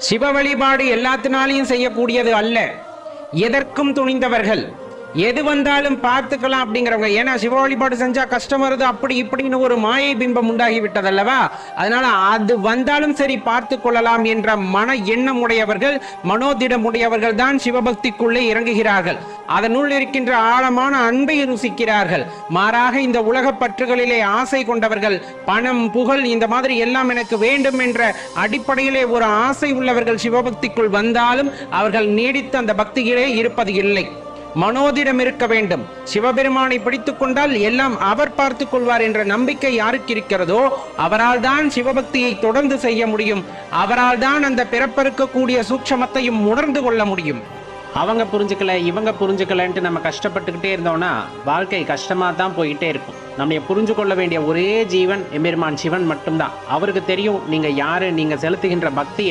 சிவ வழிபாடு எல்லாத்தினாலையும் செய்யக்கூடியது அல்ல. எதற்கும் துணிந்தவர்கள், எது வந்தாலும் பார்த்துக்கலாம் அப்படிங்கிறவங்க. ஏன்னா சிவ வழிபாடு செஞ்சா கஷ்டம் வருது அப்படி இப்படின்னு ஒரு மாயை பிம்பம் உண்டாகி விட்டதல்லவா. அதனால அது வந்தாலும் சரி பார்த்து கொள்ளலாம் என்ற மன எண்ணம் உடையவர்கள், மனோதிடம் உடையவர்கள் தான் சிவபக்திக்குள்ளே இறங்குகிறார்கள். அதனுள் இருக்கின்ற ஆழமான அன்பை ருசிக்கிறார்கள். மாறாக இந்த உலக பற்றுகளிலே ஆசை கொண்டவர்கள், பணம் புகழ் இந்த மாதிரி எல்லாம் எனக்கு வேண்டும் என்ற அடிப்படையிலே ஒரு ஆசை உள்ளவர்கள் சிவபக்திக்குள் வந்தாலும் அவர்கள் நீடித்து அந்த பக்தியிலே இருப்பது இல்லை. மனோதிடம் இருக்க வேண்டும். சிவபெருமானை பிடித்துக் கொண்டால் எல்லாம் அவர் பார்த்துக் கொள்வார் என்ற நம்பிக்கை யாருக்கு இருக்கிறதோ அவரால் தான் சிவபக்தியை தொடர்ந்து செய்ய முடியும். அவரால் தான் அந்த பிறப்பறுக்கக்கூடிய சூட்சமத்தையும் உணர்ந்து கொள்ள முடியும். அவங்க புரிஞ்சுக்கல இவங்க புரிஞ்சுக்கலன்ட்டு நம்ம கஷ்டப்பட்டுக்கிட்டே இருந்தோம்னா வாழ்க்கை கஷ்டமா தான் போயிட்டே இருக்கும். நம்ம புரிஞ்சு கொள்ள வேண்டிய ஒரே ஜீவன் எம்பெருமான் சிவன் மட்டும்தான். அவருக்கு தெரியும் நீங்க யாரு, நீங்க செலுத்துகின்ற பக்தி